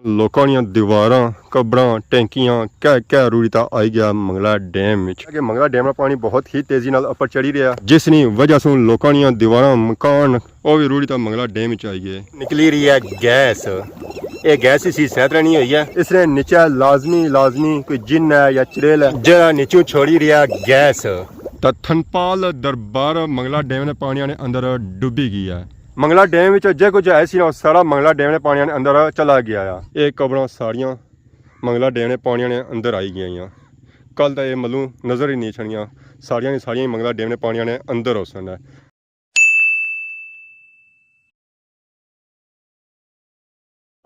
ਲੋਕਾਂ ਦੀਆਂ ਦੀਵਾਰਾਂ ਕਬਰਾਂ ਟੈਂਕੀਆਂ ਕਹਿ ਰੂੜੀ ਤਾਂ ਆਈ ਗਿਆ ਮੰਗਲਾ ਡੈਮ ਵਿੱਚ ਕਿ ਮੰਗਲਾ ਡੈਮ ਦਾ ਪਾਣੀ ਬਹੁਤ ਹੀ ਤੇਜ਼ੀ ਨਾਲ ਉੱਪਰ ਚੜੀ ਰਿਹਾ ਜਿਸ ਦੀ ਵਜ੍ਹਾ ਤੋਂ ਲੋਕਾਂ ਦੀਆਂ ਦੀਵਾਰਾਂ ਮਕਾਨ ਉਹ ਵੀ ਰੂੜੀ ਤਾਂ ਮੰਗਲਾ ਡੈਮ ਵਿੱਚ ਆਈ ਗਏ ਨਿਕਲੀ ਰਹੀ ਹੈ ਗੈਸ ਇਹ ਗੈਸ ਇसी सैत रहनी हुई है इसने नीचे लाजमी कोई जिन है या चुड़ैल है जरा नीचों छोड़ी रहा गैस धनपाल दरबार मंगला डैम ने पानी ने अंदर डुबी गई है मंगला डैम जे कुछ है सी सारा मंगला डैम ने पानी ने अंदर चला गया है ये कबरां सारियां मंगला डैम ने पानी ने अंदर आई गई कल तो ये मलू नज़र ही नहीं छड़ियां सारियां मंगला डैम ने पानी ने अंदर हो सन है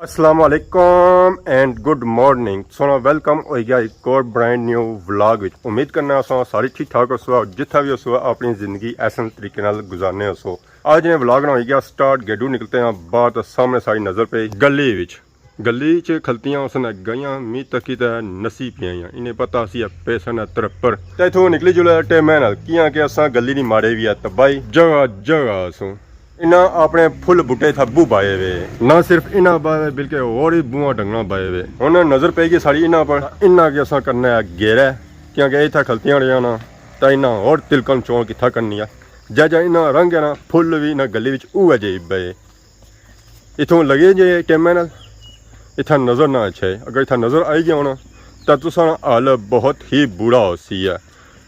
अस्सलाम वालेकुम एंड गुड मॉर्निंग सोना वेलकम हो गया एक और ब्रांड न्यू व्लॉग विच उम्मीद करना सारी ठीक ठाक हो जिथा भी हो अपनी ज़िंदगी ऐसे तरीके नाल गुजारने हो आज ने व्लॉग ना हो गया स्टार्ट गेडू निकलते हैं बाहर तो सामने सारी नज़र पे गली विच गली च खलतियां उसने गईयां मीह तकी तो नसी पियां इन्हें पता सी पैसा न तरप्पर तो इथों निकली जुले टेमे नाल कियां कि असां गली नहीं मारे भी है तबाही जगह जगह सो इन्हें अपने फुल बूटे थब्बू पाए वे ना सिर्फ इन्हें पाए बल्कि और ही बूआ डंगना पाए वे उन्हें नज़र पेगी सारी इन्हें पर इन्हें कि असा करना है घेरा क्योंकि इतना खलतियां रहा ना तो इन्हें और तिलकन चौं कितना करनी है जै इन्हें रंग है ना फुल भी इन्हें गली उहे जे पे इथों लगे जे टेमे नाल इतना नज़र ना अच्छा है अगर इतना नज़र आई गया होना तो तुसा हाल बहुत ही बुरा हो सी है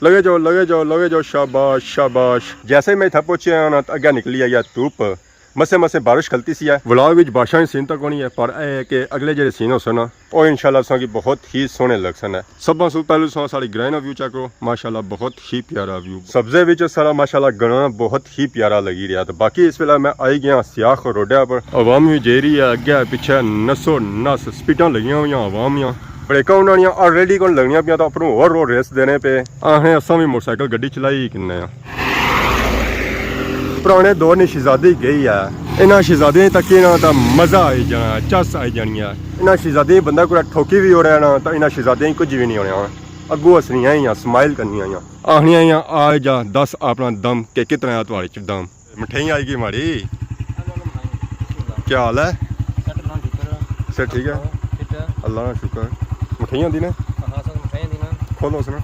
लगे जाओ शाबाश शाबाश जैसे ही मैं इतना पहुंचे ना तो अगे निकली आई धूप मसे मसे बारिश खलती सी है व्लॉग विच बारिशां सीन तक होनी है पर यह है कि अगले जो सीन हो सन वो इंशाल्लाह असां की बहुत ही सोहने लग सन है सब सू पहले साड़ी ग्रैंड व्यू चेक करो माशाल्लाह बहुत ही प्यारा व्यू सब्जे विच सारा माशाल्लाह गणा बहुत ही प्यारा लगी रहा तो बाकी इस वेला मैं आई गया सियाख रोडा पर अवाम भी जे रही है अगे पिछे नसो नस स्पीडां लगियां हुई अवाम ब्रेक उन्होंने ऑलरेडी को लगनिया पिया तो अपनों और रोड रेस देने पे असें असा भी मोटरसाइकिल गड्डी चलाई किन्ने पुराने दौर ने शहजादी गई है इन्होंने शहजादियां तक ना मज़ा आई जाना चस आई जानी है इन्होंने शहजादियां बंदा कोई ठोकी भी हो रहा ना तो इन्होंने शहजादियां कुछ भी नहीं होने अगू हसनियां ही स्माइल करनिया आखनिया आ जा दस अपना दम के कितना थोड़े च दम मिठाई आई गई माड़ी क्या हाल है सर ठीक है अल्लाह का शुक्र मिठाइयां दी ने हां सब मिठाइयां दी ना खोलो उसने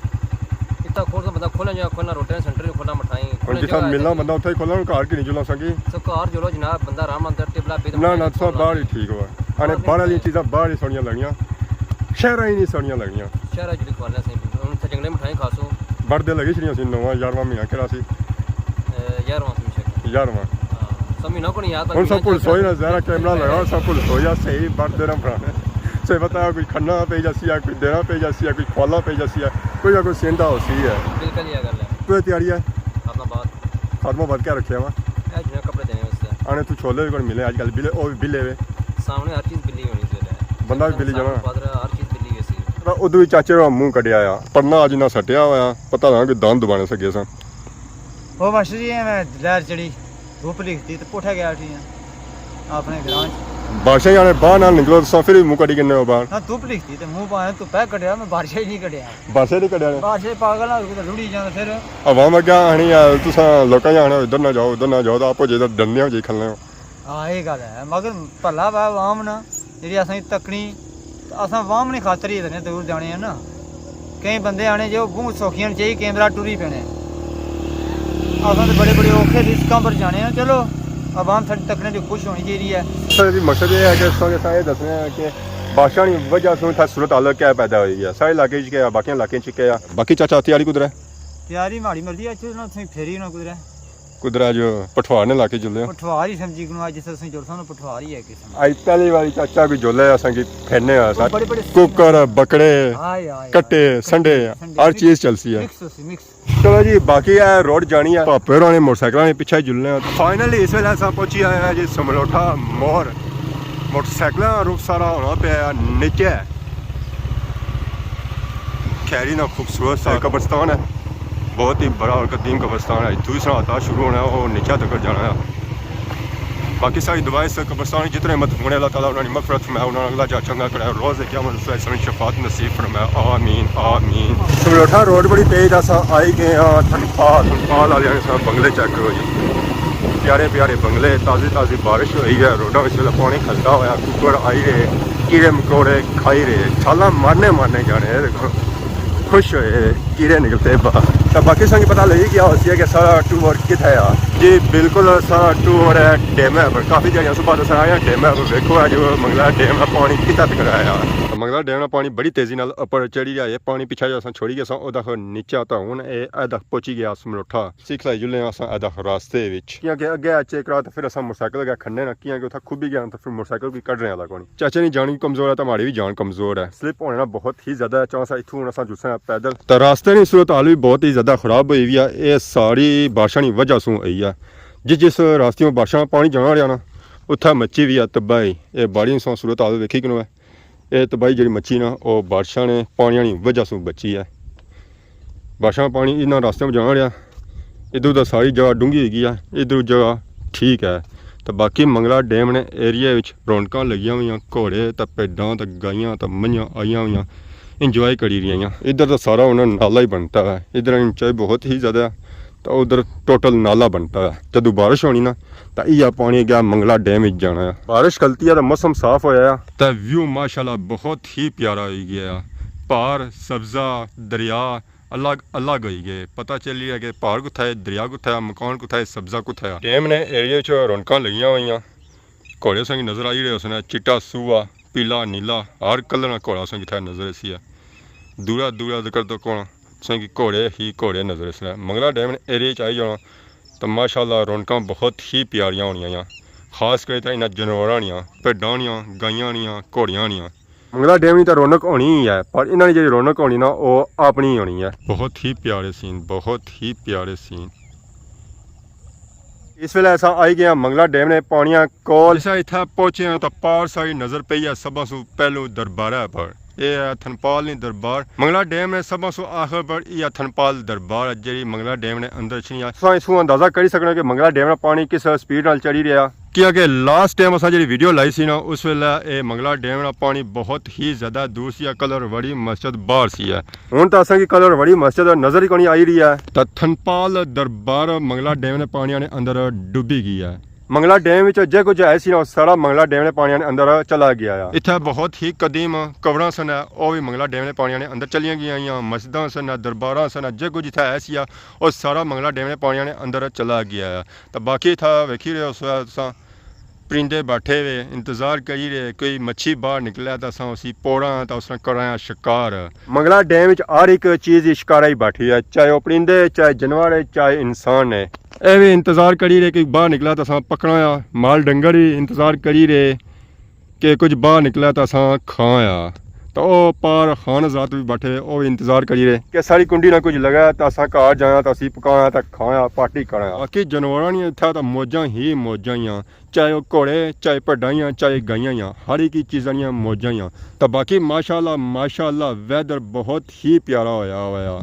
इतना खोल बंदा खोले जा खोलना रोटी सेंटर में खोलना मिठाई खोल जिथा मिलना बंदा उथे खोलना कार की नहीं जुला सकी सब कार जुलो जनाब बंदा आराम अंदर टेबला पे ना ना सब बाहर ही ठीक हुआ अने बाहर वाली चीज़ां बाहर ही सोनियां लगनियां शहर ही नहीं सोनियां लगनियां शहर जुड़ी खोलना सही उन से जंगले मिठाई खासो बड़दे लगी छड़ियां सी 9वां 11वां महीना केड़ा सी 11वां सी 11वां सब महीना को नहीं याद हुन सब कुछ सोई ना जरा कैमरा लगा सब कुछ सोया सही बड़दे ना पुराने से पता कोई खन्ना पे जासी है कोई देना पे जासी है कोई खोला पे जासी है कोई सेंधा हो सी है बिल्कुल ये गल है कोई तैयारी है अपना बात खत्म बात क्या रखे हुआ आज कपड़े देने वास्ते आने तू छोले भी कोई मिले आजकल बिले ओ भी बिले वे सामने हर चीज बिल्ली होनी चाहिए बंदा भी बिल्ली जाना हर चीज बिल्ली वैसी उदू भी चाचे का मुंह कटिया आ पन्ना अज ना सटिया होया पता ना कि दान दुबाने सके सन ओ मास्टर जी मैं लहर चढ़ी धूप लिखती तो पुठा गया थी अपने ग्रां बारिश आने बाहर ना निकलो तो फिर मुंह कटी किन्ने बाहर हां धूप लिखती ते मुंह पाए तो पैक कटिया मैं बारिश ही नहीं कटिया बारिश नहीं कटिया बारिश पागल ना तो रुड़ी जांदा फिर अवाम अग्गे आनी तुसा लोकां जाना इधर ना जाओ तो आपो जे डरने हो जे खलने हो हां ये गल है मगर भला वा अवाम ना जेडी असां तकनी असां अवाम ने खातर ही इतने दूर जाने हैं ना कई बंदे आने जो बहुत सौखियां चाहिए कैमरा टूरी पैने असां तो बड़े बड़े औखे रिस्कां पर जाने हैं चलो आवाम थोड़ी तकने जो खुश होनी चाहिए है सर मकसद ये है कि सारे दसने हैं कि बादशाह की वजह से था सूरत हाल क्या पैदा हुई है सारे इलाके क्या बाकी इलाके क्या बाकी चाचा तैयारी कुदर है तैयारी माड़ी मर्जी अच्छी ना फेरी ना कुदर जो पठवार ने लाके जुले पठवार ही समझी को आज जिस जुलसा पठवार ही है किस्म आज पहली बारी चाचा भी जुले असा की फेरने कुकर बकरे कट्टे संडे हर चीज चलती है चलो जी बाकी है रोड जानी है पापे होरां ने मोटरसाइकिल के पीछे जुलने फाइनली इस वेले अस पहुंची आए हैं जी समलोठा मोर मोटरसाइकिल रुख सारा होना पाया नीचे खैरी ना खूबसूरत सा कब्रिस्तान है बहुत ही बड़ा और कदीम कब्रिस्तान है दूसरा आता शुरू होना है वो नीचे तक जाना है बाकी सारी दुआएं से कब्रिस्तान जितने मत होने अल्लाह ताला उन्होंने मगफरत फरमाए उन्होंने अगला जा चंगा कराए रोज़ क़यामत से शफात नसीब फरमाए आमीन आमीन समलोठा रोड बड़ी तेज अस आई गए हाँ थनपाल वाले सब बंगले चेक करो जी प्यारे प्यारे बंगले ताज़ी ताज़ी बारिश हुई है रोडा में पानी खलता होया कुकर आई रहे कीड़े मकोड़े खाई रहे, छाला मारने मारने जा रहे हैं। देखो खुश होए कीड़े निकलते बाहर। तो बाकी संग पता लगी क्या होती है कि सारा टूर कितना है जी। बिल्कुल सारा टूर है डैम है पर काफ़ी जगह सुबह दस आया डैम है। देखो है जो मंगला डैम का पानी कितना तक आया। मंगला डैम का पानी बड़ी तेजी नाल ऊपर चढ़ी रहा है। पानी पिछा जो छोड़ी गया ओदा नीचे तो हूँ अदा पहुंची गया समलोठा सिखलाई जुले अदा रास्ते क्योंकि अगे चेक करा तो फिर अस मोटरसाइकिल गया खन्ने ना क्योंकि उतना खुद भी गया तो फिर मोटरसाइकिल भी कढ़ने वाला कोनी। चाचे की जान भी कमजोर है तो हमारी भी जान कमजोर है। स्लिप होने ना बहुत ही ज्यादा चांस है। इतों अस जुस्से पैदल तो रास्ते की सूरत हाल भी बहुत ही ज्यादा खराब हुई हुई है। ये सारी बारिशों की वजह से हुई है। जिस रास्ते में बारिशों पानी जाना रहा ना उत्थे मच्छी भी है तबाही। ये बड़ी सूरत हाल वेखी कि ये तबाही जी मच्छी ना वो बारिशों ने पानी की वजह से बची है। बारिशों पानी इन्होंने रास्ते में जाना रहा इधर उधर सारी जगह डूंगी हुई है, इधर जगह ठीक है। तो बाकी मंगला डैम ने एरिया रौनक लगी हुई, घोड़े तो भेडां तो गाइयां तो मईयां आई हुई इंजॉय करी रही। इधर तो सारा उन्होंने नाला ही बनता है। इधर ऊंचाई बहुत ही ज़्यादा तो उधर टोटल नाला बनता है। जदों बारिश होनी ना तो यह पानी गया मंगला डैम जाना है। बारिश खलती है तो मौसम साफ होया तो व्यू माशाल्लाह बहुत ही प्यारा हो गया। पहाड़ सब्जा दरिया अलग अलग हो गए। पता चली है कि पहाड़ कुत्था है, दरिया कुत्था है, मकान कुत्था है, सब्जा कुत्था है। डैम ने एरिया रौनक लगी हुई। घोड़े संग नजर आई रहे उसने चिट्टा सूआ पीला नीला हर कलर का घोड़ा संग इतना नजर सी है। दूरा दूरा कर तो कौन संग घोड़े ही घोड़े नजर इसने। मंगला डैम ने एरिया आई जाना तो माशाल्लाह रौनक बहुत ही प्यारियां होनियां। खास कर इन्हें जानवर भेडां गाइयां घोड़ियां। मंगला डैम की तो रौनक होनी ही है पर इन्होंने जी रौनक होनी ना वो अपनी होनी है। बहुत ही प्यारे सीन, बहुत ही प्यारे सीन। इस वेले ऐसा आई गया मंगला डैम ने पानिया कोल इतना पहुंचे तो पार सारी नजर पई है। सब सू पहलू दरबार है पर यह है थनपाल नहीं दरबार। मंगला डैम ने सब सू आखिर पर यह थनपाल दरबार है जी मंगला डैम ने अंदर छिया। इसको अंदाजा कर सकना कि मंगला डैम का पानी किस स्पीड नाल चढ़ी रहा क्योंकि लास्ट टाइम अस जी वीडियो लाई सी ना उस वेले मंगला डैम का पानी बहुत ही ज़्यादा दूर सी। कलर वड़ी मस्जिद बाहर सी है। हूँ तो असा की कलर वड़ी मस्जिद नज़र ही कोनी आई रही है। तो थनपाल दरबार मंगला डैम ने पानी ने अंदर डुबी गई है। मंगला डैम जो कुछ है सी ना सारा मंगला डैम ने पानी ने अंदर चला गया है। इतना बहुत ही कदीम कबरां सन वो भी मंगला डैम ने पानी ने अंदर चलिया गई। मस्जिदां सन दरबार सन जो कुछ इतना है सी और सारा मंगला डैम ने पानी ने अंदर चला गया है। तो बाकी इतना वेखी रहे उस परिंदे बैठे हुए इंतजार करी रहे कोई मच्छी बाहर निकलिया तो असा उसी पोड़ा तो उसने कराया शिकार। मंगला डैम हर एक चीज़ शिकारा ही बैठी है चाहे वह परिंदे चाहे जानवर है चाहे इंसान है। ये भी इंतजार करी रहे कि बाहर निकला तो असा पकड़ाया। माल डंगर ही इंतजार करी रहे कि कुछ बाहर निकला तो असा खाया। तो वह पार खान जात भी बैठे वो भी इंतजार करी रहे कि सारी कुंडी ना कुछ लगा तो असा घर जाया तो असी पकाया तो खाया पार्टी कराया। बाकी जानवर इतना तो मौजा ही मौजा ही चाहे वह घोड़े चाहे भेडां चाहे गाइयां हर एक चीज़ां दी मौजा ही। तो बाकी माशाल्लाह माशाल्लाह वैदर बहुत ही प्यारा होया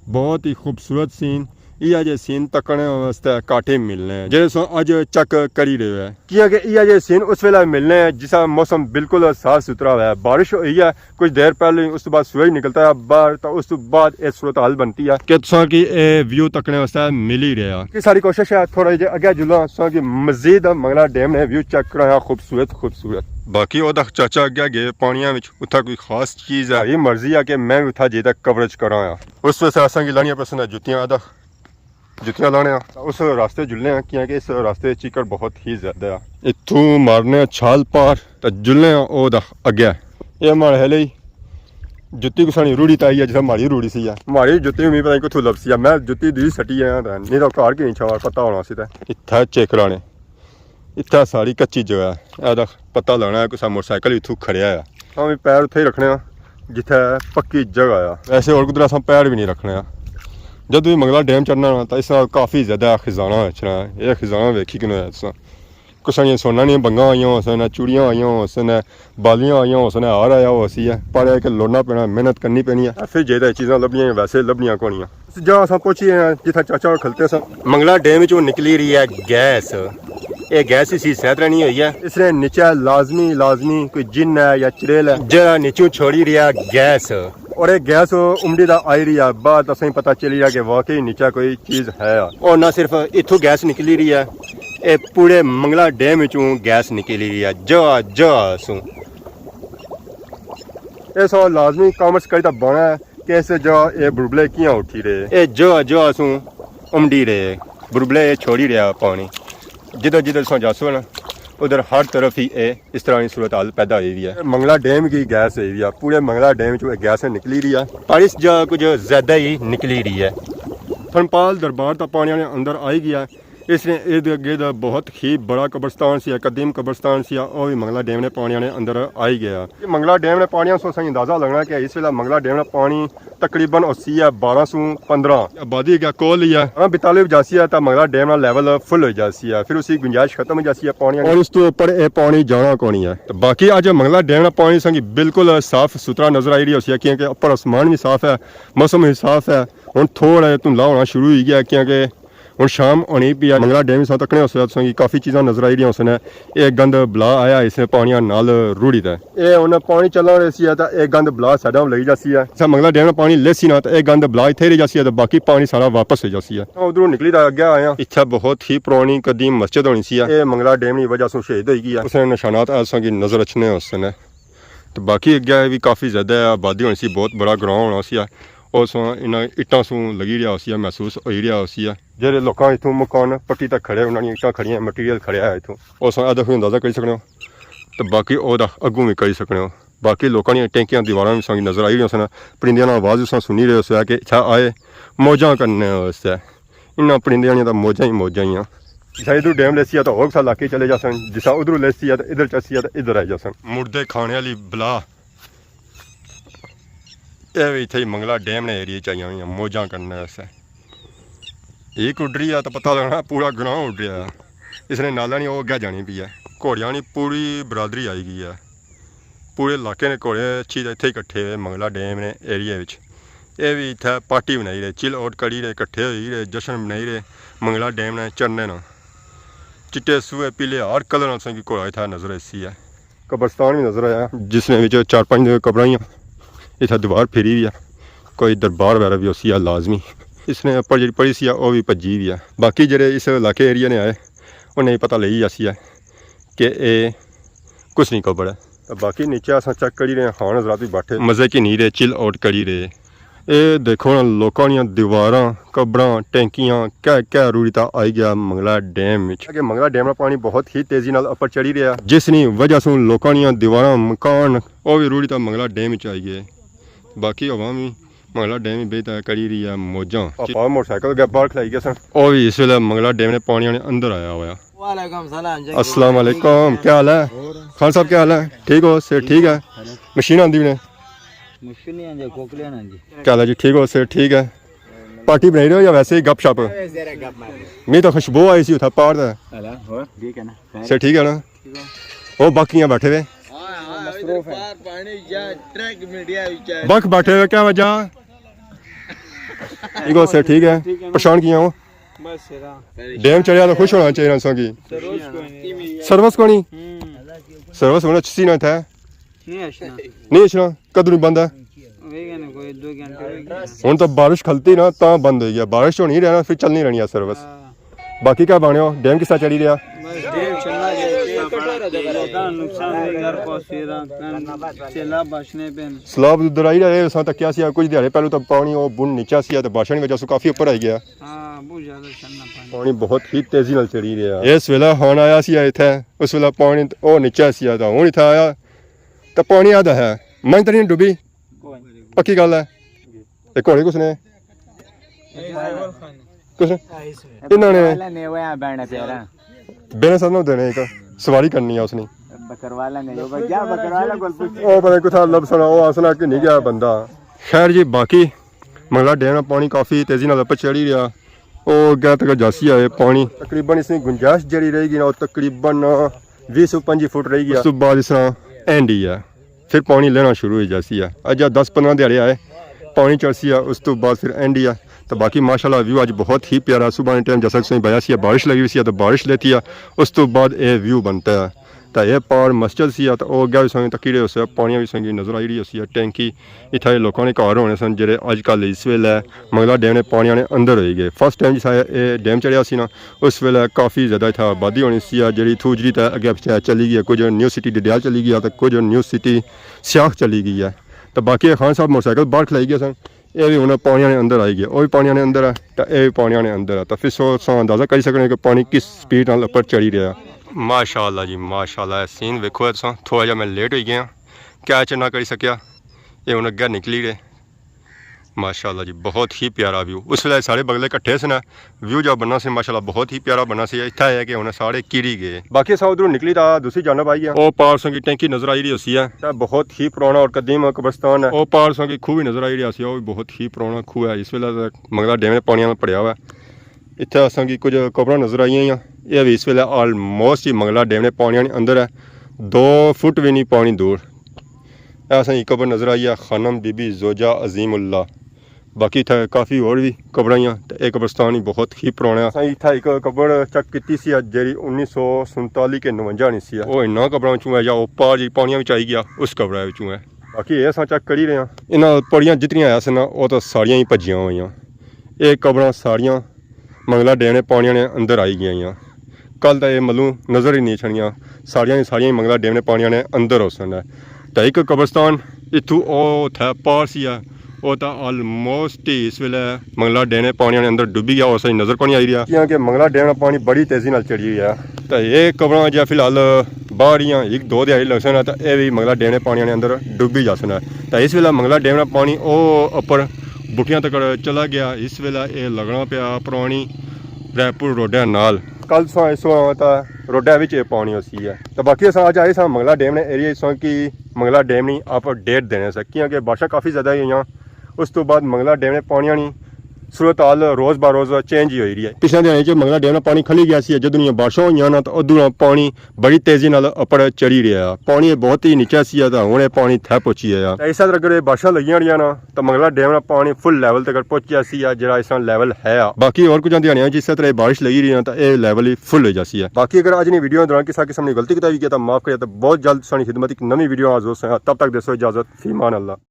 बहुत ही खूबसूरत सीन। यह जे सीन तकने वास्ते काटे मिलने जो अज चक करी रहे हैं क्योंकि यह जे सीन उस वेले मिलने हैं जिसा मौसम बिल्कुल साफ सुथरा हुआ है। बारिश हुई है कुछ देर पहले उस बाद सूरज निकलता है बाहर तो उस बाद ये सूरत हाल बनती है कि तुसा की व्यू तकने वास्ते मिल ही रहा कि सारी कोशिश है थोड़ा जे अगे जुला कि मजीद मंगला डैम ने व्यू चेक कराया खूबसूरत खूबसूरत। बाकी वो चाचा अगे गए पानिया उत्था कोई खास चीज़ है मर्जी है कि मैं उत्था जे तक कवरेज कराया। उस वैसे असा की लानिया पसंद है जुतियाँ अदा जुतियाँ लाने उस रास्ते जुलने क्योंकि इस रास्ते चिकड़ बहुत ही ज्यादा है। इतों मारने छाल पार तो जुलने अगे ये हमारे हेले जुत्ती कुछ रूढ़ी तो आई है जिस माड़ी रूढ़ी सी है। माड़ी जुत्ती उम्मीद पता नहीं कुछ लपसी है। मैं जुत्ती दी सटी है नहीं तो घर की छाल पता होना सी। इतना चेक लाने इतना सारी कच्ची जगह है पता लाना है कुछ मोटरसाइकिल इतों खड़िया है। हम भी पैर उत्थे ही रखने जिथे पक्की जगह आ। वैसे और कुछ अस पैर भी नहीं रखने। जब भी मंगला डैम चढ़ना तो इस काफ़ी ज़्यादा खजाना बचना है। यह खजाना वेखी कि कुछ सोना नहीं बंगा आई होसन चूड़ियाँ आई होसन बालियाँ आई होसन हार आया हो सी है पर एक लोना पैना मेहनत करनी पैनी है फिर जे चीज़ां लभनियां वैसे लभनियां कोनियां। जहाँ अस पहुँची जितना चाचा खलते सन मंगला डैम चो निकली रही है गैस। ये गैस इसी सैतरा नहीं हुई है इसने नीचे लाजमी लाजमी कोई जिन है या चुड़ैल है जरा नीचों छोड़ी रही है गैस और एक गैस उमड़ी दा आई रही है। बाद असें पता चली रहा कि वाकई नीचे कोई चीज़ है और ना सिर्फ इतों गैस निकली रही है ये पूरे मंगला डैम चों गैस निकली रही है जगह जगह सू ਇਹ ਸੋ ਲਾਜ਼ਮੀ ਕਾਮਰਸ ਕਈ ਤਾਂ ਬਣਾ ਹੈ ਕਿ ਇਸ ਜਗ੍ਹਾ ਇਹ ਬੁਲਬਲੇ ਕਿਉਂ ਉੱਠੀ ਰਹੇ ਇਹ ਜੋ ਅਸੂ ਉਮੜੀ ਰਹੇ ਬੁਲਬਲੇ ਛੋੜੀ ਰਿਹਾ ਪਾਣੀ ਜਿੱਧਰ ਜਿੱਧਰ ਸੋ ਜਾਸੋ ਨਾ उधर हर तरफ ही इस तरह की सूरत हाल पैदा हुई है। मंगला डैम की गैस हुई है, पूरे मंगला डैम चो गैस निकली रही है, बारिश जो कुछ ज़्यादा ही निकली रही है। धर्मपाल दरबार तो पानी अंदर आई गया, इसने इर्द गिर्द बहुत ही बड़ा कब्रस्तान सी कदीम कब्रस्तान सी और भी मंगला डैम ने पानी अंदर आई गया। मंगला डैम ने पानी सो सही अंदाज़ा लगना कि इस वेले मंगला डैम ने पानी तकरीबन 1215 आबादी का कोल ही है। हाँ 42 है तो मंगला डैम का लैवल फुल हो जाती है, फिर उसकी गुंजाइश खत्म हो जाती है पानी और उस तो ऊपर ये पानी जाना कौन है। तो बाकी अज मंगला डैम का पानी संगी बिल्कुल साफ सुथरा नजर आई रही है क्योंकि ऊपर आसमान भी साफ है, मौसम भी साफ है। हूँ थोड़ा धुंधला होना शुरू हो गया क्योंकि हूँ शाम होनी पी मंगला डैम सौ तकने उसकी काफ़ी चीज़ा नजर आई रही उसने एक गंद बला आया इसने पानी नाल रूढ़ी था ये उन्हें पानी चला रही सी तो एक गंद बला साइडा लगी जाती है। मंगला डैम पानी लेसी ना तो एक गंद बला इतने रही जाती है तो बाकी पानी सारा वापस हो जाती है। उधरों निकली तो अगे आया इतना बहुत ही पुरानी कदीम मस्जिद होनी सी ये मंगला डैम की वजह से शहीद हो गई है, उसने निशानात की नजर अच्छे उसने। तो बाकी अगे भी काफ़ी ज़्यादा आबादी होनी सी, बहुत बड़ा ग्राउंड होना सी उस इन्होंने इट्टां सू लगी रहा उसी महसूस हो रहा उसी जेह्ड़े लोग इतों मकान पट्टी तक खड़े उन्होंने इट्टां खड़ियां मटीरियल खड़िया है इतों उस अदर अंदाज़ा करी सकने हो। तो बाकी ओह्दा अग्गों भी करी सकने हो। बाकी लोगों दी टैंकियां दीवारां भी संगी नजर आई रही सन, परिंदियां दी आवाज़ उस सुनी रहे उस कि इत्थै आए मौजां करने उससे इन्ना परिंदियां दियां तां मौजां ही हैं। जिसा इधर डैम लेसी है तो होर सा इलाके चले जा सन, जिसा उधरों लेसी है तो इधर चसी है तो इधर आई जा सन। मुर्दे खाने वाली बला ये भी इतने मंगला डैम ने एरिए चाहिए हुई मौजा करने वैसे एक उड़ रही है तो पता लगना पूरा ग्राउंड उड़ रहा है। इसने नाला नहीं वो अगे जानी पी है, घोड़ियां नहीं पूरी बरादरी आई गई है, पूरे इलाके ने घोड़े अच्छी इतने इकट्ठे हुए मंगला डैम ने एरिए ये भी इतने पार्टी बनाई रहे, चिल आउट करी रहे, इकट्ठे हो रहे, जश्न बनाई रहे मंगला डैम ने चढ़ने ना चिट्टे सूए पीले हर कलर की घोड़ा इतना नजर इसी है। कब्रस्तान भी नजर आया जिसने 4-5 कब्रां इतना दीवार फिरी भी है, कोई दरबार वगैरह भी उसी है लाजमी। इसने उपर जी पढ़ी सी वह भी भजी भी है। बाकी जेह्ड़े इस इलाके एरिया ने आए उन्हें पता लगी जासी है कि ये कुछ नहीं कबर है। बाकी नीचे अस चेक करी रहे हाँ हजरात भी बैठे मज़े की नहीं रहे, चिल आउट करी रहे। ये देखो ना लोगों दी दीवारां कबरां टैंकियां क्या रूढ़ीता आई गया मंगला डैम में। मंगला डैम का पानी बहुत ही तेजी नाल उपर चढ़ी रहा जिसकी वजह से लोगों दी दीवारां मकान वह भी रूढ़ीता मंगला डैम च आई गए। बाकी अवाम भी मंगला डैम बेहतर करी रही है मौजा। मोटरसाइकिल के बाहर खलाई गए सन और भी इस वेले मंगला डैम ने पानी अंदर आया हुआ। अस्सलाम वालेकुम, क्या हाल है खान साहब, क्या हाल है? ठीक हो सेठ? ठीक है। मशीन आंदी ने क्या हाल है जी? ठीक हो सेठ? ठीक है। पार्टी बनाई रहे हो या वैसे ही गप शप? मैं तो खुशबू आई सी उठा पार से ठीक है ना? वो बाकी बैठे हुए बख बैठे हुए क्या वजह? ठीक हो सर? ठीक है। परेशान किया हो? डैम चढ़िया तो खुश होना चाहिए इंसान की। सर्विस को नहीं सर्विस होना अच्छी ना था नहीं अच्छा कदों बंद है हूँ तो बारिश खलती ना तो बंद हो गया, बारिश होनी रहना फिर चलनी रहनी है सर्विस। बाकी क्या बने हो डैम किस तरह चढ़ी रहा? सलाब उधर आई रहा है तकिया सी कुछ दिहाड़े पहले तो पानी वो बुन नीचा सी तो बारिश की वजह से काफी ऊपर आई गया, पानी बहुत ही तेजी नाल चढ़ी रहा। इस वेले हन आया सी इत्थे उस वेले पानी वो नीचा सी तो हूँ इत्थे आया तो पानी आधा है मैं तो नहीं डुबी पक्की गल है। घोड़े कुछ ने कुछ इन्होंने बेने सानू देने एक सवारी करनी है उसने पता कुछ लब सुना वो आसना कि नहीं गया बंदा। खैर जी बाकी मंगला डैम पानी काफ़ी तेजी नाल उपर चढ़ी रहा वो अगर तक जासी आए पानी तकरीबन इसकी गुंजाइश जी रहेगी ना तकरीबन 20-25 फुट रहेगी। उस तो बाद इस तरह एंड ही है फिर पानी लेना शुरू हो जासी है। अज 10-15 दिहाड़े आए पानी चढ़सी है उस तो बाद फिर एंड ही है। तो बाकी माशाल्लाह व्यू आज बहुत ही प्यारा सुबह के टाइम जैसा कि बया सी बारिश लगी हुई सी तो बारिश लेती है उस तो बाद ये व्यू बनता है। तो यह पार मस्जिद सी तो वह अगर भी संगी तकी रहे उस पानी भी संगी नजर आई रही उसी टैंकी इतने लोगों ने घर होने सन जे अजकल इस वेले मंगला डैम ने पानी ने अंदर हो गए। फर्स्ट टाइम जिस ये डैम चढ़िया सी ना उस वेले काफ़ी ज़्यादा इतना आबादी होनी सी जी थूजरी तो अगे पिछले चली गई है, कुछ न्यू सिटी डडियाल चली गई तो कुछ न्यू सिटी सियाख चली गई है। तो बाकी खान साहब मोटरसाइकिल बाहर खिलाई गए सन, ये भी उन्हें पानिया ने अंदर आई गया, वो भी पानिया ने अंदर है तो ये भी पानिया ने अंदर है। तो फिर सो अंदाजा कर सकते कि पानी किस स्पीड नाल ऊपर चढ़ी रहा। माशाअल्लाह जी माशाअल्लाह, सीन वेखो तुम। थोड़ा जा मैं लेट हो गया, कैच ना कर सकिया, ये हूँ अगर निकली रहे। माशाअल्लाह जी बहुत ही प्यारा व्यू। उस वे सारे बगले कट्ठे सन, व्यू जो बनना से माशाअल्लाह बहुत ही प्यारा बनना से। इतना है कि उन्हें सारे किरी गए। बाकी अस उधरों निकली था दूसरी जानब आई है, वो पारसों की टैंकी नजर आई रही उसी है, बहुत ही पुराना और कदीम कब्रस्तान है। वो पारसों की खूह भी नजर आई रही, वो भी बहुत ही पुराना खूह है। इस वेले मंगला डैम ने पानी में पड़िया हुआ। इतने असा की कुछ कबर नजर आई हैं, यह भी इस वेले आलमोस्ट ही मंगला डैम ने पानी अंदर है, 2 फुट भी नहीं पानी दूर। असा ही कबर नजर आई है, खानम बीबी जोजा अजीमुल्ला। बाकी इतना काफ़ी और भी कबर आई, तो यह कब्रस्तान ही बहुत ही पुराना। असा इतना एक कबर चेक की जी 1947 के 59 नहीं सी, वो इन्ना कबर चूँ है, या पार जी पानिया में आई गया उस कबर चूँ है। बाकी ये अस चेक करी रहे हैं, इन्होंने पड़ियाँ जितनियाँ है सन वो तो सारिया ही भजिया हुई। ये कबर सारिया मंगला डैम ने पानिया ने अंदर आई गई। कल तो ये मलू नज़र ही नहीं छड़ियाँ, सारिया मंगला डैम ने पानिया ने अंदर हो सन है। तो एक कब्रस्तान इतू उ पार सी है, वो तो आलमोस्ट ही इस वेले मंगला डैम ने पानी अंदर डुबी गया, उस नज़र को नहीं आई रहा क्योंकि मंगला डैम का पानी बड़ी तेज़ी नाल चढ़ी है। तो ये कबर जो फिलहाल बाहर ही 1-2 दिहाड़ी लग सन, तो यह भी मंगला डैम ने पानी अंदर डुबी जा सन। तो इस वेले मंगला डैम का पानी वो उपर बुटियां तक चला गया। इस वेले ये लगना पाया पुरानी रैपुर रोडा नाल, कल इस रोडा पानी उसी है। तो बाकी अस अज आए मंगला डैम ने एरिया इस कि मंगला डैम नहीं अपडेट देने से क्योंकि बारिशां काफ़ी ज़्यादा हुई। उस तो बाद मंगला डैम ने पानी नहीं सूरत हाल रोज़ ब रोज़ चेंज ही हो रही है। पिछले दिनों में मंगला डैम पानी खली गया सी, जो बारिशां हुई ना तो उधरों पानी बड़ी तेज़ी नाल उपर चढ़ी रहा। पानी बहुत ही नीचा सी, तो हुणे पानी थे पहुंची है। इस तरह अगर बारिशां लगी रही ना तो मंगला डैम का पानी फुल लैवल तक पहुंचा सी, जो इस लैवल है। बाकी और कुछ दिहाड़ियां जिस तरह बारिश लगी रही है तो यह लैवल ही फुल हो जाती है। बाकी अगर अज की वीडियो दौरान किसी किस्म की गलती की तो माफ़ करें, तो बहुत जल्द सारी खिदमत एक नवी वीडियो हाज़िर हो। तब तक दसो इजाज़त, फी मान अल्लाह।